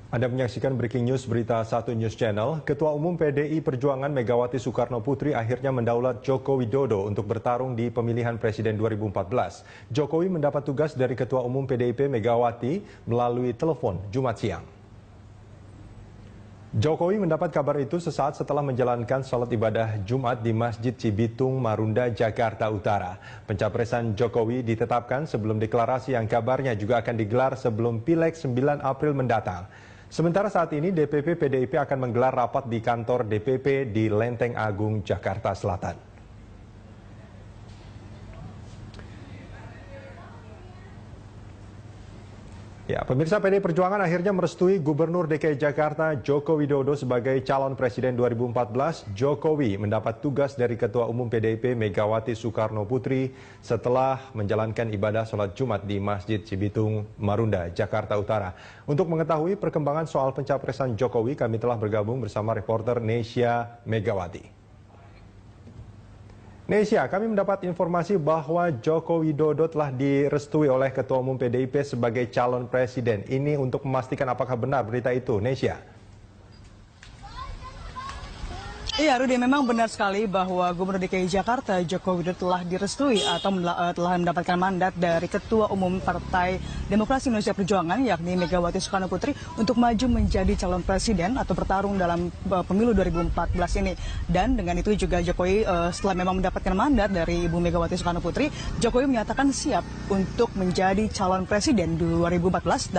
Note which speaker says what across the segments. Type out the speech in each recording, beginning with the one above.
Speaker 1: Anda menyaksikan Breaking News Berita 1 News Channel. Ketua Umum PDI Perjuangan Megawati Soekarno Putri akhirnya mendaulat Joko Widodo untuk bertarung di pemilihan Presiden 2014. Jokowi mendapat tugas dari Ketua Umum PDIP Megawati melalui telepon Jumat siang. Jokowi mendapat kabar itu sesaat setelah menjalankan sholat ibadah Jumat di Masjid Cibitung, Marunda, Jakarta Utara. Pencapresan Jokowi ditetapkan sebelum deklarasi yang kabarnya juga akan digelar sebelum Pileg 9 April mendatang. Sementara saat ini DPP PDIP akan menggelar rapat di kantor DPP di Lenteng Agung, Jakarta Selatan. Ya, pemirsa, PDI Perjuangan akhirnya merestui Gubernur DKI Jakarta Joko Widodo sebagai calon Presiden 2014. Jokowi mendapat tugas dari Ketua Umum PDIP Megawati Soekarno Putri setelah menjalankan ibadah sholat Jumat di Masjid Cibitung, Marunda, Jakarta Utara. Untuk mengetahui perkembangan soal pencapresan Jokowi, kami telah bergabung bersama reporter Nesya Megawati. Nesya, kami mendapat informasi bahwa Joko Widodo telah direstui oleh Ketua Umum PDIP sebagai calon presiden. Ini untuk memastikan apakah benar berita itu, Nesya.
Speaker 2: Iya, Rudi, memang benar sekali bahwa Gubernur DKI Jakarta Joko Widodo telah direstui atau telah mendapatkan mandat dari Ketua Umum Partai Demokrasi Indonesia Perjuangan, yakni Megawati Soekarno Putri, untuk maju menjadi calon presiden atau bertarung dalam pemilu 2014 ini. Dan dengan itu juga Jokowi setelah memang mendapatkan mandat dari Ibu Megawati Soekarno Putri, Jokowi menyatakan siap untuk menjadi calon presiden 2014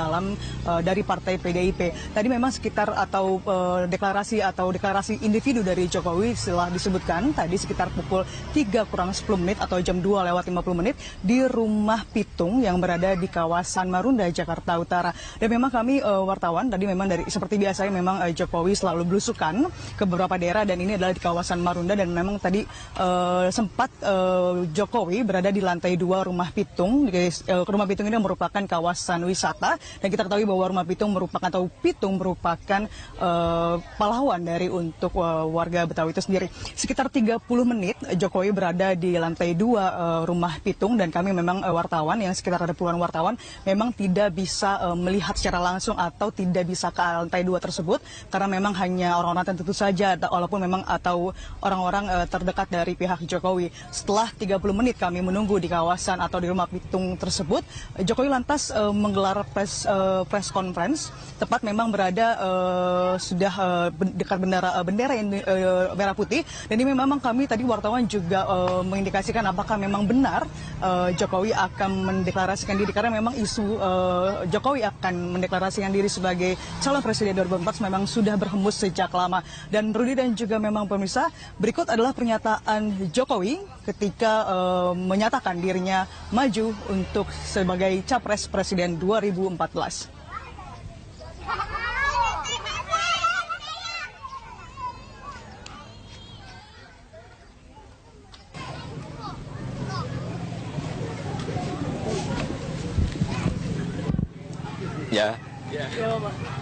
Speaker 2: dari Partai PDIP. Tadi memang sekitar atau deklarasi individu dari Jokowi setelah disebutkan tadi sekitar pukul 3 kurang 10 menit atau jam 2 lewat 50 menit di Rumah Pitung yang berada di kawasan Marunda, Jakarta Utara. Dan memang kami wartawan tadi memang seperti biasanya memang Jokowi selalu belusukan ke beberapa daerah dan ini adalah di kawasan Marunda dan memang tadi sempat Jokowi berada di lantai 2 Rumah Pitung. Rumah Pitung ini merupakan kawasan wisata dan kita ketahui bahwa Rumah Pitung merupakan pahlawan dari untuk warga Betawi itu sendiri. Sekitar 30 menit Jokowi berada di lantai 2 Rumah Pitung dan kami memang wartawan yang sekitar ada puluhan wartawan memang tidak bisa melihat secara langsung atau tidak bisa ke lantai 2 tersebut karena memang hanya orang-orang tertentu saja walaupun memang atau orang-orang terdekat dari pihak Jokowi. Setelah 30 menit kami menunggu di kawasan atau di Rumah Pitung tersebut, Jokowi lantas menggelar press conference tepat memang berada sudah dekat bendera merah putih dan ini memang kami tadi wartawan juga mengindikasikan apakah memang benar Jokowi akan mendeklarasikan diri karena memang isu Jokowi akan mendeklarasikan diri sebagai calon presiden 2014 memang sudah berhembus sejak lama. Dan Rudi dan juga memang pemirsa, berikut adalah pernyataan Jokowi ketika menyatakan dirinya maju untuk sebagai capres presiden 2014.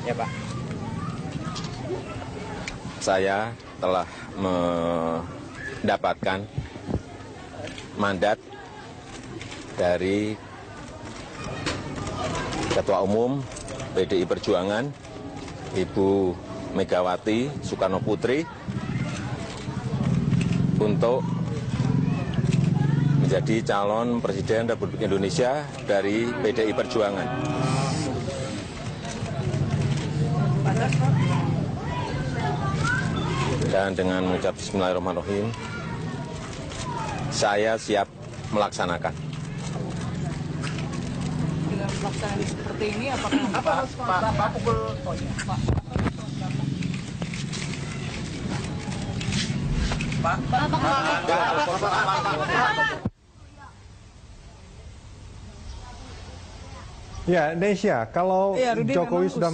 Speaker 3: Ya, Pak. Saya telah mendapatkan mandat dari Ketua Umum PDI Perjuangan, Ibu Megawati Soekarno Putri, untuk menjadi calon Presiden Republik Indonesia dari PDI Perjuangan. Dan dengan mengucap Bismillahirrahmanirrahim, saya siap melaksanakan.
Speaker 2: Dengan pelaksanaan seperti ini, apakah Pak pukul
Speaker 1: Ya, Nesya, kalau Jokowi sudah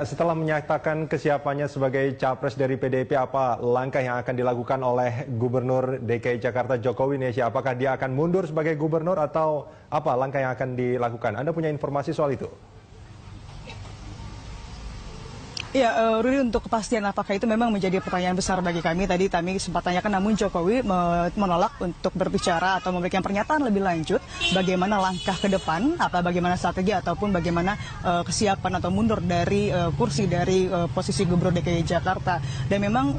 Speaker 1: setelah menyatakan kesiapannya sebagai capres dari PDIP, apa langkah yang akan dilakukan oleh Gubernur DKI Jakarta Jokowi, Nesya? Apakah dia akan mundur sebagai gubernur atau apa langkah yang akan dilakukan? Anda punya informasi soal itu?
Speaker 2: Ya, Rudi, untuk kepastian apakah itu memang menjadi pertanyaan besar bagi kami. Tadi kami sempat tanyakan, namun Jokowi menolak untuk berbicara atau memberikan pernyataan lebih lanjut bagaimana langkah ke depan, bagaimana strategi ataupun bagaimana kesiapan atau mundur dari kursi dari posisi Gubernur DKI Jakarta. Dan memang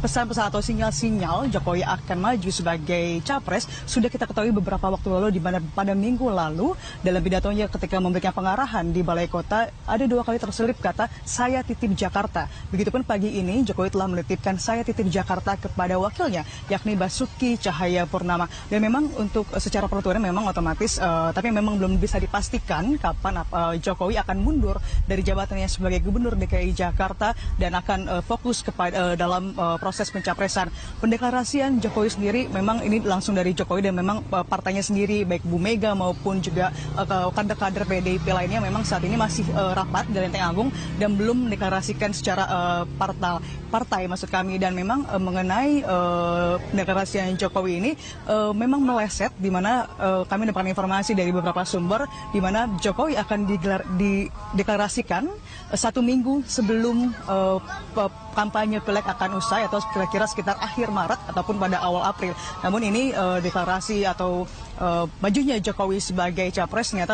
Speaker 2: pesan-pesan atau sinyal-sinyal Jokowi akan maju sebagai capres sudah kita ketahui beberapa waktu lalu, di mana pada minggu lalu dalam pidatonya ketika memberikan pengarahan di Balai Kota ada 2 kali terselip kata "saya titip Jakarta". Begitupun pagi ini Jokowi telah menitipkan "saya titip Jakarta" kepada wakilnya yakni Basuki Cahayapurnama. Dan memang untuk secara peraturan memang otomatis tapi memang belum bisa dipastikan kapan Jokowi akan mundur dari jabatannya sebagai Gubernur DKI Jakarta dan akan fokus kepada dalam proses pencapresan. Pendeklarasian Jokowi sendiri memang ini langsung dari Jokowi, dan memang partainya sendiri baik Bu Mega maupun juga kader-kader PDIP lainnya memang saat ini masih rapat di Lenteng Agung dan belum mendeklarasikan secara partai maksud kami. Dan memang mengenai pendeklarasian Jokowi ini memang meleset, di mana kami mendapatkan informasi dari beberapa sumber di mana Jokowi akan dideklarasikan 1 minggu sebelum kampanye Pileg akan usai, atau kira-kira sekitar akhir Maret ataupun pada awal April. Namun ini deklarasi atau majunya Jokowi sebagai capres ternyata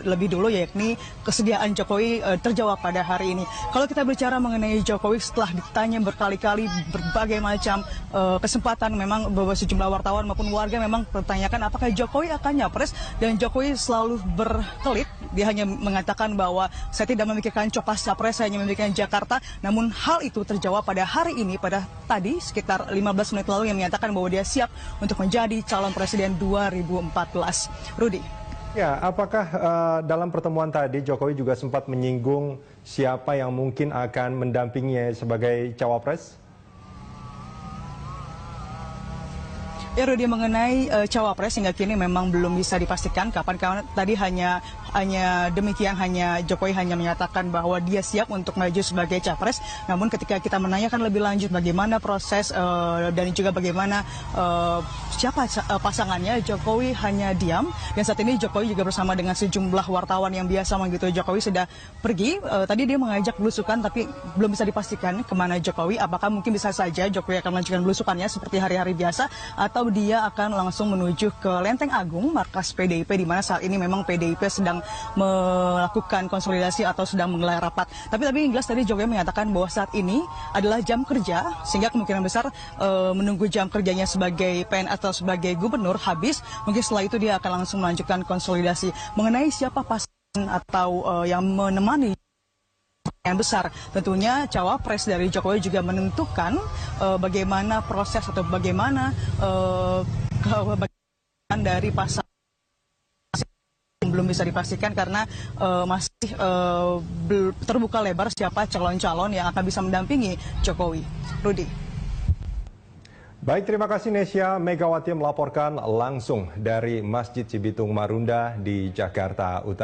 Speaker 2: lebih dulu, yakni kesediaan Jokowi terjawab pada hari ini. Kalau kita bicara mengenai Jokowi setelah ditanya berkali-kali berbagai macam kesempatan, memang beberapa sejumlah wartawan maupun warga memang bertanyakan apakah Jokowi akan nyapres, dan Jokowi selalu berkelit. Dia hanya mengatakan bahwa saya tidak memikirkan capres, saya hanya memikirkan Jakarta. Namun hal itu terjawab pada hari ini, pada tadi sekitar 15 menit lalu, yang menyatakan bahwa dia siap untuk menjadi calon presiden 2014. Rudi.
Speaker 1: Ya, apakah dalam pertemuan tadi Jokowi juga sempat menyinggung siapa yang mungkin akan mendampinginya sebagai cawapres?
Speaker 2: Ya, Rudi, mengenai cawapres hingga kini memang belum bisa dipastikan kapan. Tadi hanya demikian, Jokowi hanya menyatakan bahwa dia siap untuk maju sebagai capres. Namun ketika kita menanyakan lebih lanjut bagaimana proses dan juga bagaimana siapa pasangannya, Jokowi hanya diam. Dan saat ini Jokowi juga bersama dengan sejumlah wartawan yang biasa mengikuti Jokowi sudah pergi. Tadi dia mengajak belusukan, tapi belum bisa dipastikan kemana Jokowi. Apakah mungkin bisa saja Jokowi akan melanjutkan belusukannya seperti hari-hari biasa, atau dia akan langsung menuju ke Lenteng Agung, markas PDIP, di mana saat ini memang PDIP sedang melakukan konsolidasi atau sedang menggelar rapat. Tapi yang jelas tadi Jokowi menyatakan bahwa saat ini adalah jam kerja, sehingga kemungkinan besar menunggu jam kerjanya sebagai PNS atau sebagai gubernur habis, mungkin setelah itu dia akan langsung melanjutkan konsolidasi. Mengenai siapa pasangan atau yang menemani yang besar, tentunya cawapres dari Jokowi juga menentukan bagaimana proses atau bagaimana dari pasangan belum bisa dipastikan, karena masih terbuka lebar siapa calon-calon yang akan bisa mendampingi Jokowi. Rudi.
Speaker 1: Baik, terima kasih Nesya Megawati melaporkan langsung dari Masjid Cibitung Marunda di Jakarta Utara.